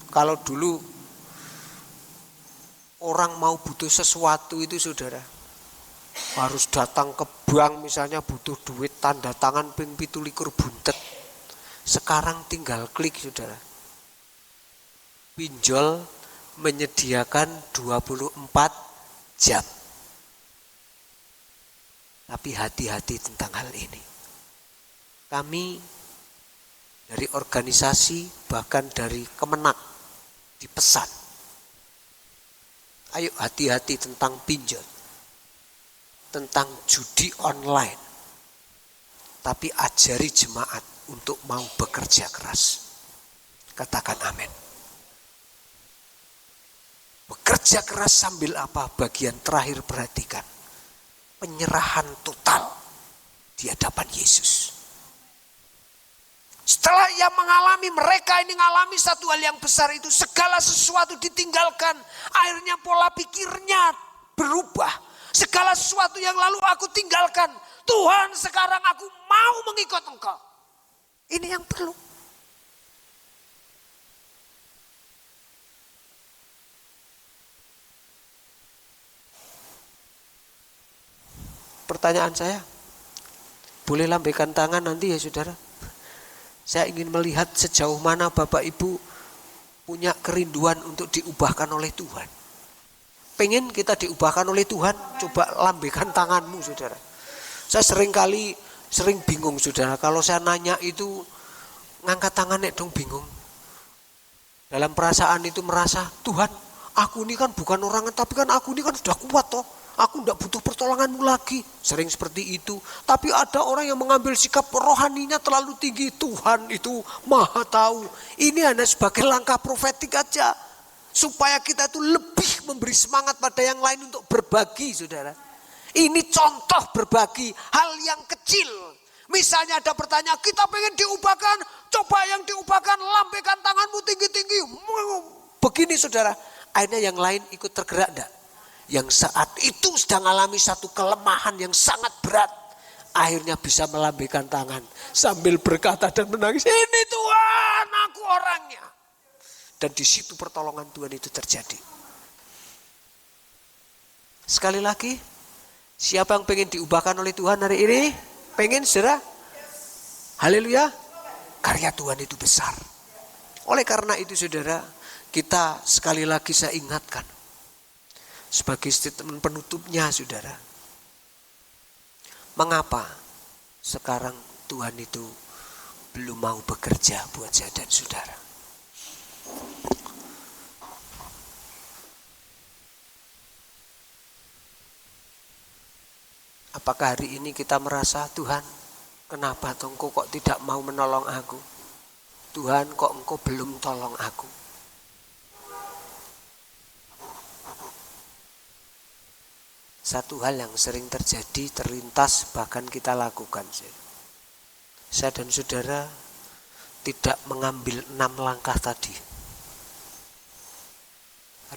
kalau dulu orang mau butuh sesuatu itu saudara, harus datang ke bank misalnya butuh duit tanda tangan ping 17 buntet. Sekarang tinggal klik saudara. Pinjol menyediakan 24 jam. Tapi hati-hati tentang hal ini. Kami dari organisasi bahkan dari Kemenak dipesan, ayo hati-hati tentang pinjol, tentang judi online, tapi ajari jemaat untuk mau bekerja keras. Katakan amin. Bekerja keras sambil apa? Bagian terakhir perhatikan, penyerahan total di hadapan Yesus. Setelah ia mengalami, mereka ini mengalami satu hal yang besar itu, segala sesuatu ditinggalkan, akhirnya pola pikirnya berubah. Segala sesuatu yang lalu aku tinggalkan, Tuhan sekarang aku mau mengikut Engkau. Ini yang perlu. Pertanyaan saya, boleh lambaikan tangan nanti ya saudara? Saya ingin melihat sejauh mana Bapak Ibu punya kerinduan untuk diubahkan oleh Tuhan. Pengen kita diubahkan oleh Tuhan, coba lambaikan tanganmu saudara. Saya sering bingung saudara, kalau saya nanya itu ngangkat tangan dong bingung. Dalam perasaan itu merasa, Tuhan aku ini kan bukan orang, tapi kan aku ini kan sudah kuat toh. Aku tidak butuh pertolonganmu lagi. Sering seperti itu. Tapi ada orang yang mengambil sikap rohaninya terlalu tinggi. Tuhan itu maha tahu. Ini hanya sebagai langkah profetik aja. Supaya kita itu lebih memberi semangat pada yang lain untuk berbagi saudara. Ini contoh berbagi hal yang kecil. Misalnya ada pertanyaan, kita pengen diubahkan. Coba yang diubahkan, lambaikan tanganmu tinggi-tinggi. Begini saudara. Akhirnya yang lain ikut tergerak enggak? Yang saat itu sedang alami satu kelemahan yang sangat berat, akhirnya bisa melambaikan tangan sambil berkata dan menangis, ini Tuhan aku orangnya. Dan di situ pertolongan Tuhan itu terjadi. Sekali lagi, siapa yang pengen diubahkan oleh Tuhan hari ini? Pengen saudara? Haleluya. Karya Tuhan itu besar. Oleh karena itu saudara, kita sekali lagi saya ingatkan, sebagai statement penutupnya saudara, mengapa sekarang Tuhan itu belum mau bekerja buat saya dan saudara? Apakah hari ini kita merasa, Tuhan kenapa Engkau kok tidak mau menolong aku? Tuhan kok Engkau belum tolong aku? Satu hal yang sering terjadi, terlintas, bahkan kita lakukan. Saya dan saudara tidak mengambil 6 langkah tadi.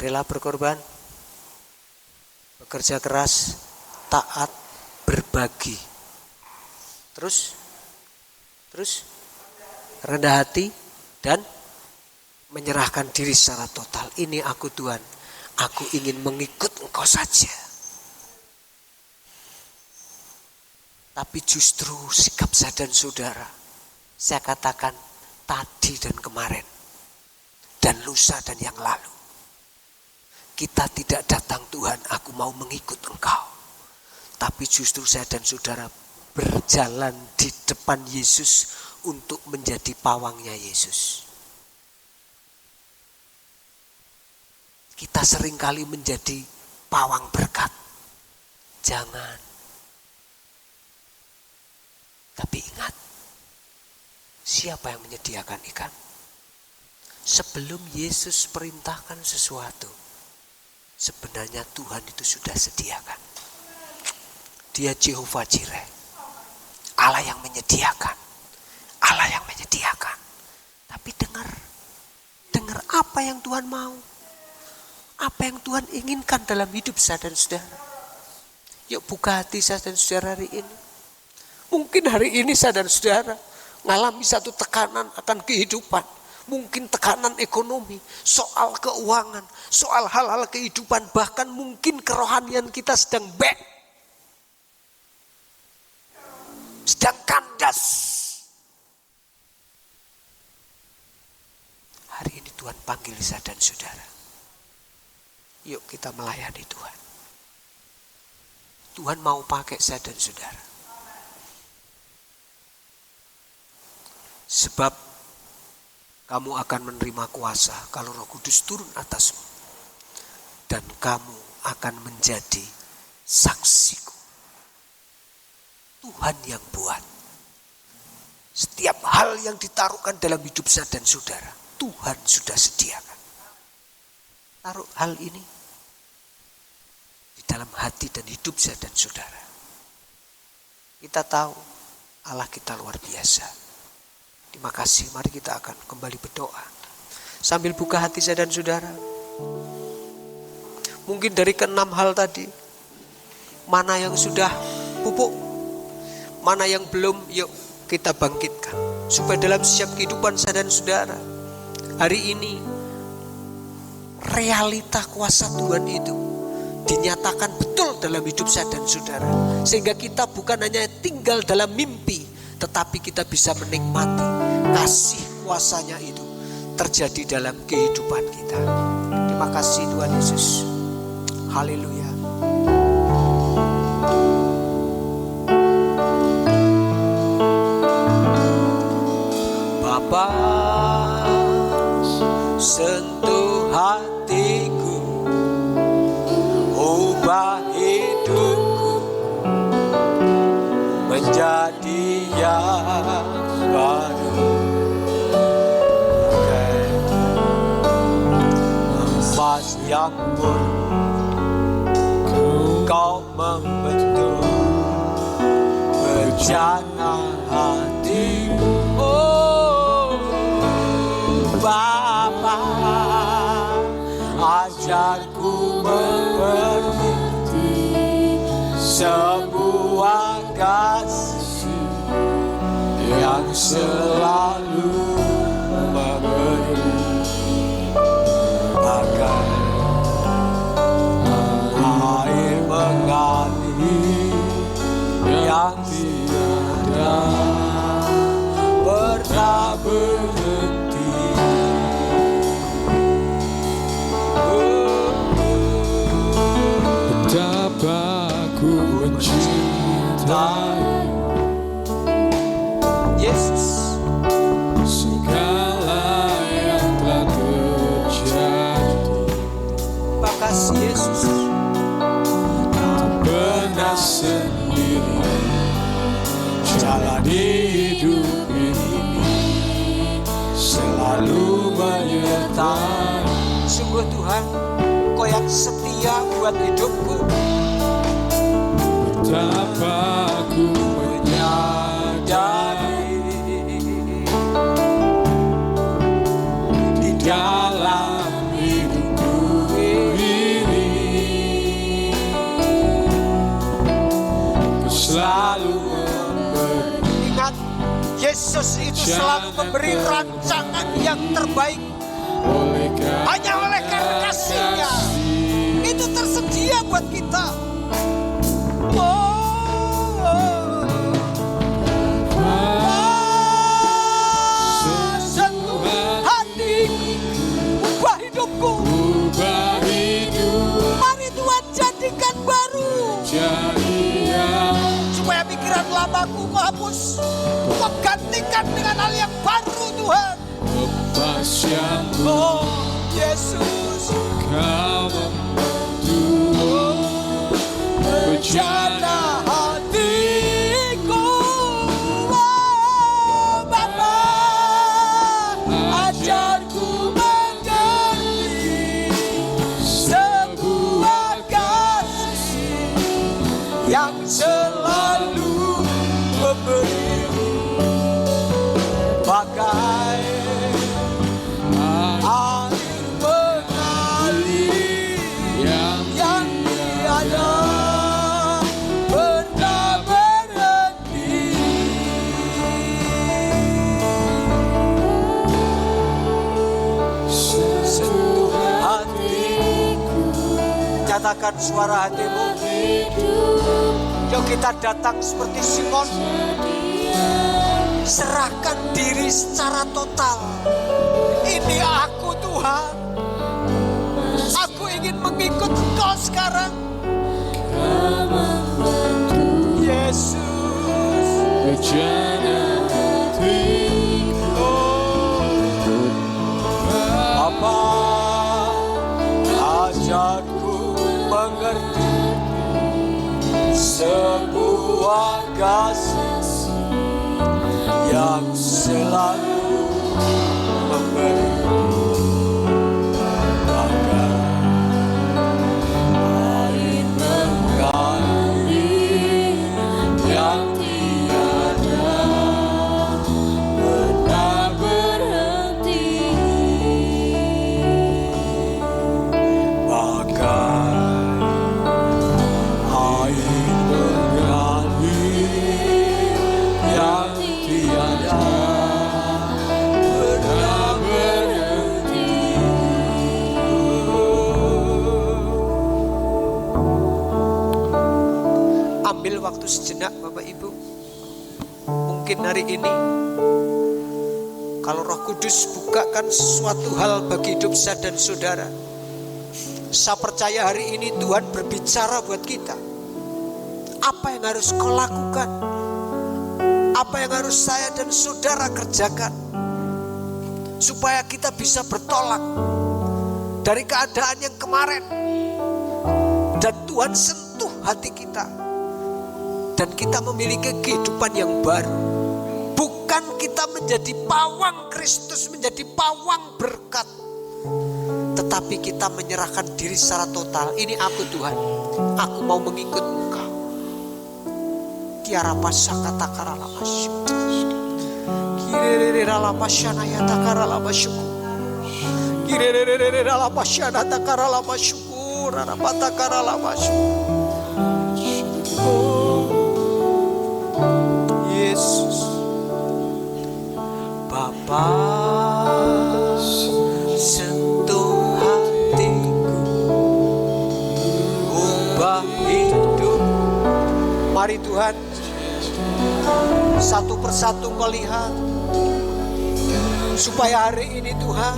Rela berkorban, bekerja keras, taat, berbagi. Terus rendah hati dan menyerahkan diri secara total. Ini aku Tuhan, aku ingin mengikut Engkau saja. Tapi justru sikap saya dan saudara, saya katakan tadi dan kemarin, dan lusa dan yang lalu, kita tidak datang Tuhan aku mau mengikut Engkau. Tapi justru saya dan saudara berjalan di depan Yesus untuk menjadi pawangnya Yesus. Kita seringkali menjadi pawang berkat. Jangan. Tapi ingat, siapa yang menyediakan ikan? Sebelum Yesus perintahkan sesuatu, sebenarnya Tuhan itu sudah sediakan. Dia Jehovah Jireh, Allah yang menyediakan. Allah yang menyediakan. Tapi dengar apa yang Tuhan mau. Apa yang Tuhan inginkan dalam hidup saya dan saudara. Yuk buka hati saya dan saudara hari ini. Mungkin hari ini saya dan saudara mengalami satu tekanan akan kehidupan. Mungkin tekanan ekonomi, soal keuangan, soal hal-hal kehidupan. Bahkan mungkin kerohanian kita sedang sedang kandas. Hari ini Tuhan panggil saya dan saudara. Yuk kita melayani Tuhan. Tuhan mau pakai saya dan saudara. Sebab kamu akan menerima kuasa kalau Roh Kudus turun atasmu. Dan kamu akan menjadi saksiku. Tuhan yang buat. Setiap hal yang ditaruhkan dalam hidup saya dan saudara, Tuhan sudah sediakan. Taruh hal ini di dalam hati dan hidup saya dan saudara. Kita tahu Allah kita luar biasa. Terima kasih, mari kita akan kembali berdoa. Sambil buka hati saya dan saudara. Mungkin dari ke-6 hal tadi, mana yang sudah pupuk, mana yang belum, yuk kita bangkitkan. Supaya dalam setiap kehidupan saya dan saudara, hari ini realita kuasa Tuhan itu dinyatakan betul dalam hidup saya dan saudara. Sehingga kita bukan hanya tinggal dalam mimpi, tetapi kita bisa menikmati kasih kuasanya itu terjadi dalam kehidupan kita. Terima kasih Tuhan Yesus. Haleluya. Bapa, sentuh hatiku, ubah hidupku menjadi yang baru. Emas yang kau membentuk berjana hatimu. Oh Bapa, ajarku mengerti sebuah kasih yang selalu memberi, bagai air mengalir yang tiada pernah berhenti. Betapa ku mencintai Yesus. segala yang telah terjadi. Terima kasih Yesus. Tak pernah sendiri jalani hidup ini, selalu menyertai. Sungguh Tuhan, Kau yang setia buat hidupku. Betapa ku menyadari di dalam hidupku ini Kau selalu memberi. Ingat, Yesus itu selalu memberi rancangan yang terbaik. Hanya oleh karena kasih-Nya itu tersedia buat kita. Sentuh hatiku, ubah hidupku. Mari Tuhan jadikan baru, supaya pikiran lamaku Kau hapus, Kau gantikan dengan hal yang baru Tuhan. Oh Yesus, Kau membantu Bejana hatiku, oh Bapa, ajarku mengerti sebuah kasih yang selalu memberi, bagai air mengalir yang tiada pernah berhenti. Sentuh hatiku, Nyatakan suara hatimu. Yuk kita datang seperti Simon, serahkan diri secara total. Ini aku Tuhan, aku ingin mengikut Engkau sekarang. Yesus, Bejana hatiku, apa ajarku mengerti sebuah kasih yang selalu memberi, bagai air mengalir yang tiada pernah berhenti, bagai air mengalir yang tiada pernah berhenti. Ambil waktu sejenak Bapak Ibu. Mungkin hari ini kalau Roh Kudus bukakan sesuatu hal bagi hidup saya dan saudara, saya percaya hari ini Tuhan berbicara buat kita. Apa yang harus kau lakukan? Apa yang harus saya dan saudara kerjakan supaya kita bisa bertolak dari keadaan yang kemarin, dan Tuhan sentuh hati kita, dan kita memiliki kehidupan yang baru. Bukan kita menjadi pawang Kristus, menjadi pawang berkat, tetapi kita menyerahkan diri secara total. Ini aku Tuhan, aku mau mengikut Engkau. Tiara pasaka takara lamasyu, kirere lalapasyana ya takara lamasyu, kirere lalapasyana takara lamasyu, rarapatakara lamasyu. Yesus, Bapa, sentuh hatiku, ubah hidup. Mari Tuhan, satu persatu melihat, supaya hari ini Tuhan,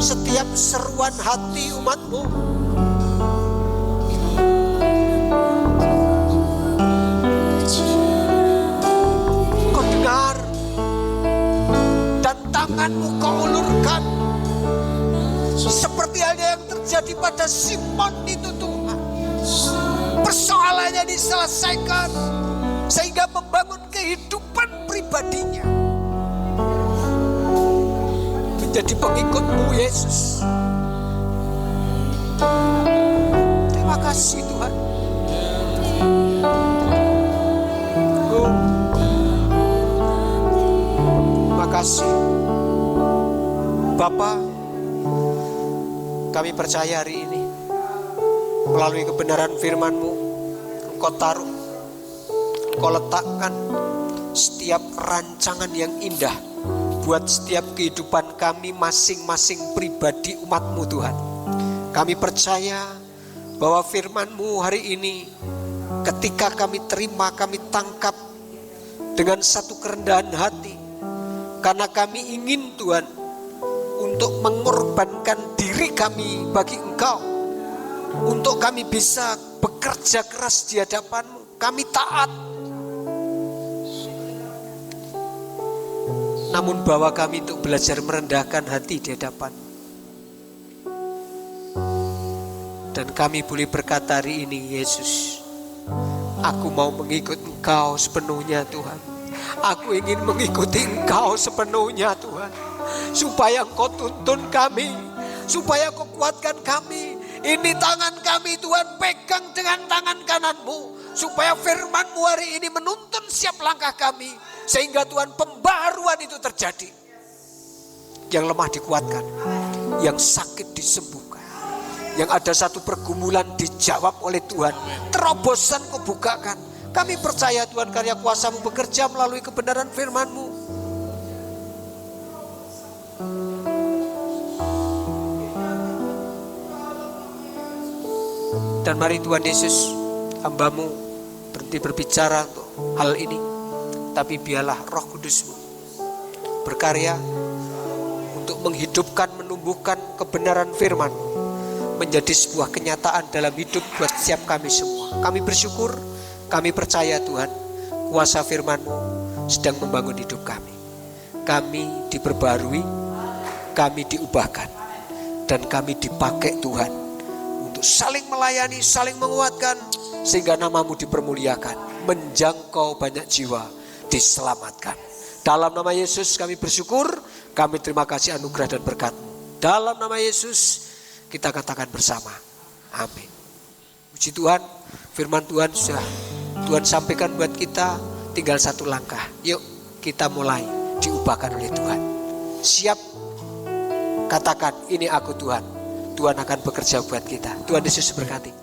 setiap seruan hati umat-Mu Kau dengar, dan tangan-Mu Kau ulurkan, seperti halnya yang terjadi pada Simon itu Tuhan. Persoalannya diselesaikan sehingga membangun kehidupan pribadinya menjadi pengikut-Mu Yesus. Terima kasih Tuhan. Terima kasih Bapa. Kami percaya hari ini melalui kebenaran firman-Mu, Engkau taruh, Engkau letakkan setiap rancangan yang indah buat setiap kehidupan kami masing-masing pribadi umat-Mu Tuhan. Kami percaya bahwa firman-Mu hari ini ketika kami terima, kami tangkap dengan satu kerendahan hati, karena kami ingin Tuhan untuk mengorbankan diri kami bagi Engkau, untuk kami bisa bekerja keras di hadapan-Mu. Kami taat, namun bawa kami untuk belajar merendahkan hati di hadapan. Dan kami boleh berkata hari ini, Yesus, Aku mau mengikut Engkau sepenuhnya Tuhan. Aku ingin mengikuti Engkau sepenuhnya Tuhan. Supaya Engkau tuntun kami, supaya Engkau kuatkan kami. Ini tangan kami Tuhan, pegang dengan tangan kananmu. Supaya firman-Mu hari ini menuntun setiap langkah kami. Sehingga Tuhan pembaharuan itu terjadi. Yang lemah dikuatkan, yang sakit disembuhkan. Yang ada satu pergumulan dijawab oleh Tuhan. Terobosan Kau bukakan. Kami percaya Tuhan karya kuasa-Mu bekerja melalui kebenaran firman-Mu. Dan mari Tuhan Yesus, hamba-Mu berhenti berbicara untuk hal ini. Tapi biarlah Roh Kudus-Mu berkarya untuk menghidupkan, menumbuhkan kebenaran firman-Mu menjadi sebuah kenyataan dalam hidup buat setiap kami semua. Kami bersyukur, kami percaya Tuhan, kuasa firman-Mu sedang membangun hidup kami. Kami diperbarui, kami diubahkan, dan kami dipakai Tuhan untuk saling melayani, saling menguatkan, sehingga nama-Mu dipermuliakan, menjangkau banyak jiwa, diselamatkan. Dalam nama Yesus kami bersyukur, kami terima kasih anugerah dan berkat-Mu. Dalam nama Yesus kita katakan bersama, amin. Puji Tuhan, firman Tuhan sudah Tuhan sampaikan buat kita, tinggal satu langkah. Yuk kita mulai diubahkan oleh Tuhan. Siap, katakan ini aku Tuhan. Tuhan akan bekerja buat kita. Tuhan Yesus berkati.